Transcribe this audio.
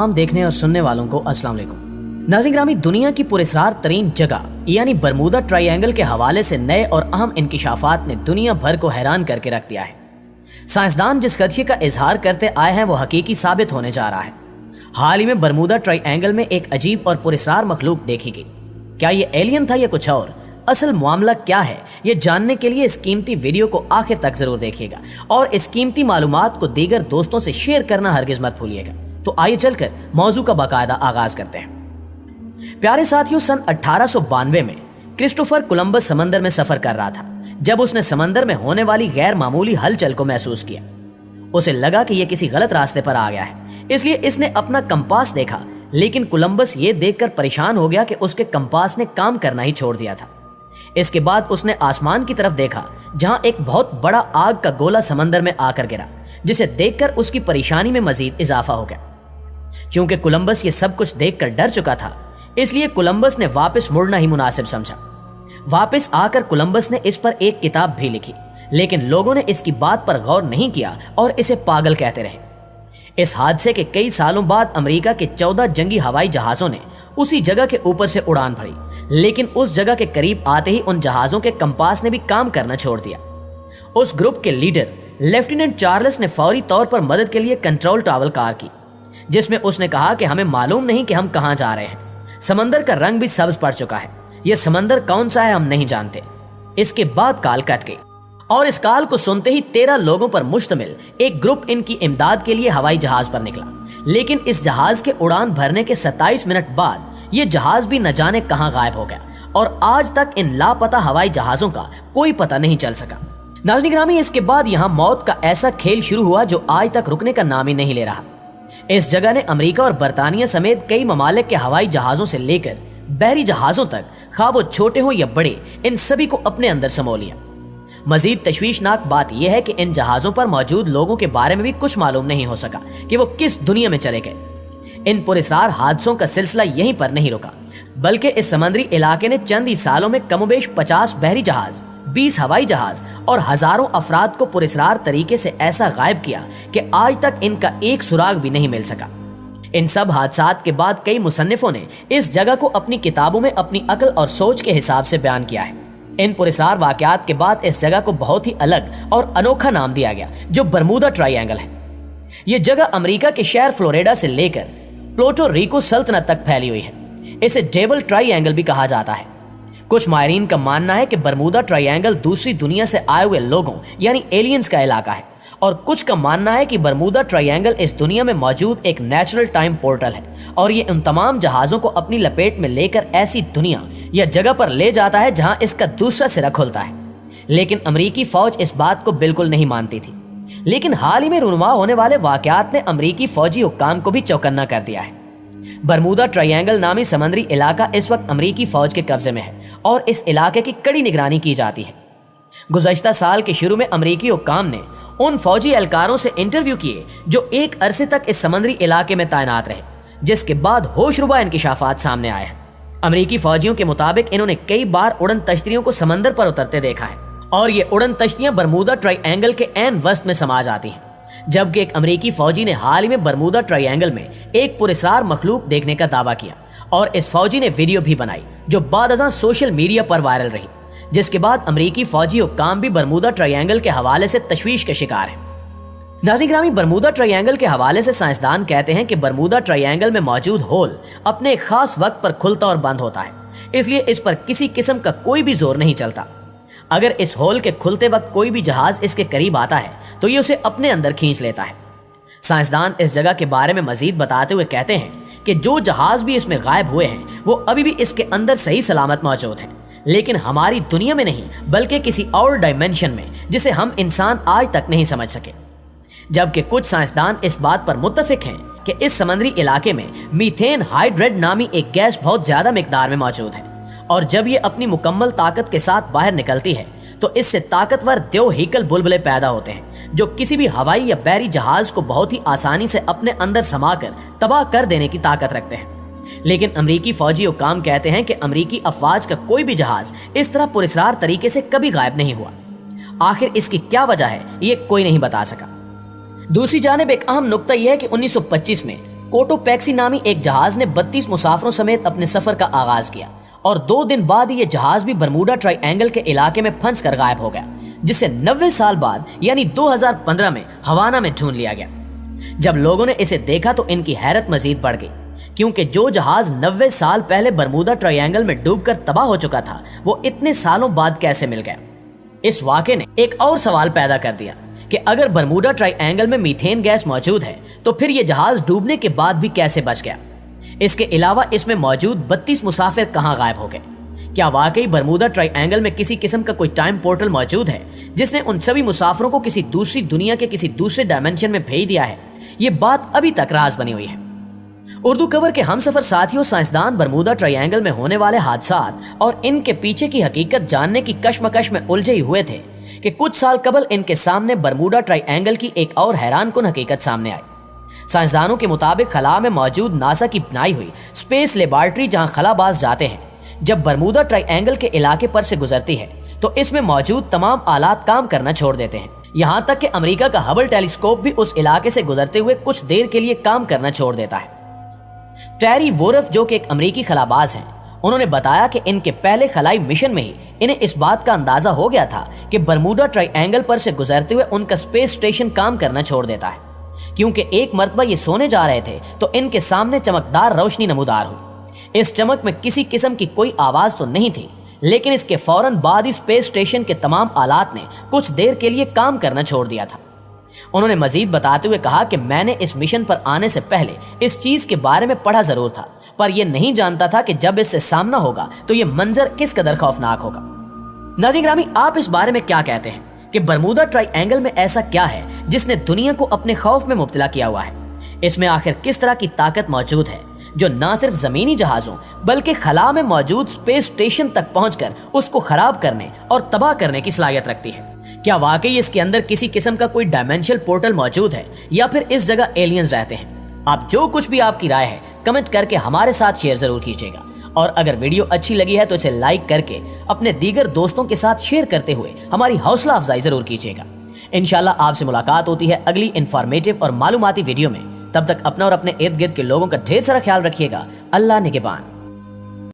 तमाम देखने और सुनने वालों को अस्सलाम वालेकुम। नाज़रीन ग्रामी, दुनिया की पुरस्कार तरीन जगह यानी बरमूदा ट्रायंगल के हवाले से नए और अहम इंकिशाफात ने दुनिया भर को हैरान करके रख दिया है। साइंसदान जिस खदशे का इजहार करते आए हैं वो हकीकी साबित होने जा रहा है। हाल ही में बरमूदा ट्रायंगल में एक अजीब और पुरस्कार मखलूक देखी गई। क्या ये एलियन था या कुछ और? असल मामला क्या है, ये जानने के लिए इस कीमती वीडियो को आखिर तक जरूर देखिएगा और इस कीमती मालूमात को दीगर दोस्तों से शेयर करना हरगिज मत भूलिएगा। तो आइए चलकर मौजू का बाकायदा आगाज करते हैं। प्यारे साथियों, सन 1892 में क्रिस्टोफर कोलंबस समंदर में सफर कर रहा था जब उसने समंदर में होने वाली गैर मामूली हलचल को महसूस किया। उसे लगा कि यह किसी गलत रास्ते पर आ गया है, इसलिए इसने अपना कंपास देखा, लेकिन कोलंबस ये देखकर परेशान हो गया कि उसके कंपास ने काम करना ही छोड़ दिया था। इसके बाद उसने आसमान की तरफ देखा जहां एक बहुत बड़ा आग का गोला समंदर में आकर गिरा, जिसे देखकर उसकी परेशानी में मजीद इजाफा हो गया। चूंकि कोलंबस ये सब कुछ देखकर डर चुका था, इसलिए कोलंबस ने वापस मुड़ना ही मुनासिब समझा। वापस आकर कोलंबस ने इस पर एक किताब भी लिखी, लेकिन लोगों ने इसकी बात पर गौर नहीं किया और इसे पागल कहते रहे। इस हादसे के कई सालों बाद अमेरिका के 14 जंगी हवाई जहाजों ने उसी जगह के ऊपर से उड़ान भरी, लेकिन उस जगह के करीब आते ही उन जहाजों के कंपास ने भी काम करना छोड़ दिया। उस ग्रुप के लीडर लेफ्टिनेंट चार्ल्स ने फौरी तौर पर मदद के लिए कंट्रोल टावर कॉल की, जिसमें उसने कहा कि हमें मालूम नहीं कि हम कहां जा रहे हैं। समंदर का रंग भी सब्ज पड़ चुका है, यह समंदर कौन सा है हम नहीं जानते। इसके बाद कॉल कट गई और इस कॉल को सुनते ही 13 लोगों पर मुश्तमिल एक ग्रुप इनकी इमदाद के लिए हवाई जहाज पर निकला, लेकिन इस जहाज के उड़ान भरने के 27 मिनट बाद ये जहाज भी न जाने कहां गायब हो गया और आज तक इन लापता हवाई जहाजों का कोई पता नहीं चल सका। नाज़रीन ग्रामी, इसके बाद यहां मौत का ऐसा खेल शुरू हुआ जो आज तक रुकने का नाम ही नहीं ले रहा। इस जगह ने अमेरिका और बरतानिया समेत कई ममालिक के हवाई जहाजों से लेकर बहरी जहाजों तक, खा वो छोटे हो या बड़े, इन सभी को अपने अंदर समो लिया। मजीद तशवीशनाक बात यह है कि इन जहाजों पर मौजूद लोगों के बारे में भी कुछ मालूम नहीं हो सका कि वो किस दुनिया में चले गए। इन पुरस्कार हादसों का सिलसिला यहीं पर नहीं रुका, बल्कि इस समंदरी इलाके ने चंद ही सालों में कमोबेश 50 बहरी जहाज, 20 हवाई जहाज और हजारों अफराद को पुरस्कार तरीके से ऐसा गायब किया कि आज तक इनका एक सुराग भी नहीं मिल सका। इन सब हादसात के बाद कई मुसन्निफों ने इस जगह को अपनी किताबों में अपनी अक्ल और सोच के हिसाब से बयान किया है। इन पुरस्कार वाकयात के बाद इस जगह को बहुत ही अलग और अनोखा नाम दिया गया, जो बरमूदा ट्रायंगल है। यह जगह अमेरिका के शहर फ्लोरिडा से लेकर प्लूटो रिको सल्तनत तक फैली हुई है। इसे डेविल ट्रायंगल भी कहा जाता है। कुछ माहिरीन का मानना है कि बरमूदा ट्रायंगल दूसरी दुनिया से आए हुए लोगों यानी एलियंस का इलाका है, और कुछ का मानना है कि बरमूदा ट्रायंगल इस दुनिया में मौजूद एक नेचुरल टाइम पोर्टल है और ये उन तमाम जहाजों को अपनी लपेट में लेकर ऐसी दुनिया या जगह पर ले जाता है जहां इसका दूसरा सिरा खुलता है। लेकिन अमेरिकी फौज इस बात को बिल्कुल नहीं मानती थी, लेकिन हाल ही में रुनुमा होने वाले वाकयात ने अमेरिकी फौजी हुक्काम को भी चौकन्ना कर दिया है। बरमूदा ट्रायंगल नामी समुद्री इलाका इस वक्त अमेरिकी फौज के कब्जे में है और इस इलाके की कड़ी निगरानी की जाती है। गुज़श्ता साल के शुरू में अमेरिकी हुक्काम ने उन फौजी एहलकारों से इंटरव्यू किए जो एक अरसे तक इस समुद्री इलाके में तैनात रहे, जिसके बाद होशरुबा इंकिशाफात सामने आए हैं। अमेरिकी फौजियों के मुताबिक इन्होंने कई बार उड़न तश्तियों को समंदर पर उतरते देखा है और ये उड़न तश्तियां बरमूदा ट्रायंगल के ऐन वस्त में समा जाती हैं। जबकि एक अमेरिकी फौजी ने हाल ही में बरमूदा ट्रायंगल में एक पुरस्कार मखलूक देखने का दावा किया और इस फौजी ने वीडियो भी बनाई जो बादअज़ां सोशल मीडिया पर वायरल रही, जिसके बाद अमेरिकी फौजी हुक्काम भी बरमूदा ट्रायंगल के हवाले से तशवीश के शिकार हैं। नाज़रीन ग्रामी, बरमूदा ट्रायंगल के हवाले से साइंसदान कहते हैं कि बरमूदा ट्रायंगल में मौजूद होल अपने खास वक्त पर खुलता और बंद होता है, इसलिए इस पर किसी किस्म का कोई भी जोर नहीं चलता। अगर इस होल के खुलते वक्त कोई भी जहाज इसके करीब आता है तो ये उसे अपने अंदर खींच लेता है। साइंसदान इस जगह के बारे में मजीद बताते हुए कहते हैं कि जो जहाज भी इसमें गायब हुए हैं वो अभी भी इसके अंदर सही सलामत मौजूद हैं, लेकिन हमारी दुनिया में नहीं बल्कि किसी और डायमेंशन में, जिसे हम इंसान आज तक नहीं समझ सके। जबकि कुछ साइंसदान इस बात पर मुत्तफिक हैं कि इस समुद्री इलाके में मीथेन हाइड्रेट नामी एक गैस बहुत ज्यादा मिकदार में मौजूद है और जब ये अपनी मुकम्मल ताकत के साथ बाहर निकलती है तो इससे ताकतवर द्योहीकल बुलबुले पैदा होते हैं जो किसी भी हवाई या बहरी जहाज को बहुत ही आसानी से अपने अंदर समाकर तबाह कर देने की ताकत रखते हैं। लेकिन अमेरिकी फौजी हुक्काम कहते हैं कि अमेरिकी अफवाज का कोई भी जहाज इस तरह पुरस्कार तरीके से कभी गायब नहीं हुआ। आखिर इसकी क्या वजह है ये कोई नहीं बता सका। दूसरी जानिब एक अहम नुक्ता यह है कि 1925 में कोटोपैक्सी नामी एक जहाज ने 32 मुसाफिरों समेत अपने सफर का आगाज किया और 2 दिन बाद ये जहाज भी बरमूडा ट्रायंगल के इलाके में फंस कर गायब हो गया, जिसे 90 साल बाद यानी 2015 में हवाना में ढूंढ लिया गया। जब लोगों ने इसे देखा तो इनकी हैरत मजीद बढ़ गई, क्योंकि जो जहाज 90 साल पहले बरमूडा ट्रायंगल में डूबकर तबाह हो चुका था वो इतने सालों बाद कैसे मिल गया। इस वाक़े ने एक और सवाल पैदा कर दिया कि अगर बरमूडा ट्रायंगल में मीथेन गैस मौजूद है तो फिर ये जहाज डूबने के बाद भी कैसे बच गया। इसके अलावा इसमें मौजूद 32 मुसाफिर कहां गायब हो गए। क्या वाकई बरमूडा ट्रायंगल में किसी किस्म का कोई टाइम पोर्टल मौजूद है जिसने उन सभी मुसाफिरों को किसी दूसरी दुनिया के किसी दूसरे डायमेंशन में भेज दिया है। ये बात अभी तक राज बनी हुई है। उर्दू कवर के हमसफर साथियों, साइंसदान बरमूडा ट्रायंगल में होने वाले हादसात और इनके पीछे की हकीकत जानने की कश्मकश में उलझे हुए थे कि कुछ साल कबल इनके सामने बरमूडा ट्रायंगल की एक और हैरानकुन हकीकत सामने आई। साइंसदानों के मुताबिक खला में मौजूद नासा की बनाई हुई स्पेस लेबॉर्ट्री जहां खलाबाज जाते हैं, जब बरमूडा ट्रायंगल के इलाके पर से गुजरती है तो इसमें मौजूद तमाम आलात काम करना छोड़ देते हैं। यहाँ तक कि अमेरिका का हबल टेलीस्कोप भी उस इलाके से गुजरते हुए कुछ देर के लिए काम करना छोड़ देता है। टेरी वोरफ, जो कि एक अमेरिकी खलाबाज हैं, उन्होंने बताया कि इनके पहले खलाई मिशन में ही इन्हें इस बात का अंदाजा हो गया था कि बरमूडा ट्रायंगल पर से गुजरते हुए उनका स्पेस स्टेशन काम करना छोड़ देता है, क्योंकि एक मर्तबा ये सोने जा रहे थे तो इनके सामने चमकदार रोशनी नमूदार हुई। इस चमक में किसी किस्म की कोई आवाज तो नहीं थी, लेकिन इसके फौरन बाद ही स्पेस स्टेशन के तमाम आलात ने कुछ देर के लिए काम करना छोड़ दिया था। उन्होंने मजीद बताते हुए कहा कि मैंने इस मिशन पर आने से पहले इस चीज के बारे में पढ़ा जरूर था, पर यह नहीं जानता था कि जब इससे सामना होगा तो यह मंजर किस कदर खौफनाक होगा। नाज़रीन ग्रामी, आप इस बारे में क्या कहते हैं कि बरमूडा ट्रायंगल में ऐसा क्या है जिसने दुनिया को अपने खौफ में मुब्तला किया हुआ है? इसमें आखिर किस तरह की ताकत मौजूद है जो न सिर्फ जमीनी जहाजों बल्कि खला में मौजूद स्पेस स्टेशन तक पहुंचकर उसको खराब करने और तबाह करने की सलाहियत रखती है? क्या वाकई इसके अंदर किसी किस्म का कोई डायमेंशनल पोर्टल मौजूद है या फिर इस जगह एलियंस रहते हैं? आप जो कुछ भी आपकी राय है कमेंट करके हमारे साथ शेयर जरूर कीजिएगा, और अगर वीडियो अच्छी लगी है तो इसे लाइक करके अपने दीगर दोस्तों के साथ शेयर करते हुए हमारी हौसला अफजाई जरूर कीजिएगा। इंशाल्लाह आपसे मुलाकात होती है अगली इंफॉर्मेटिव और मालूमाती वीडियो में। तब तक अपना और अपने इर्द गिर्द के लोगों का ढेर सारा ख्याल रखिएगा। अल्लाह निगहबान।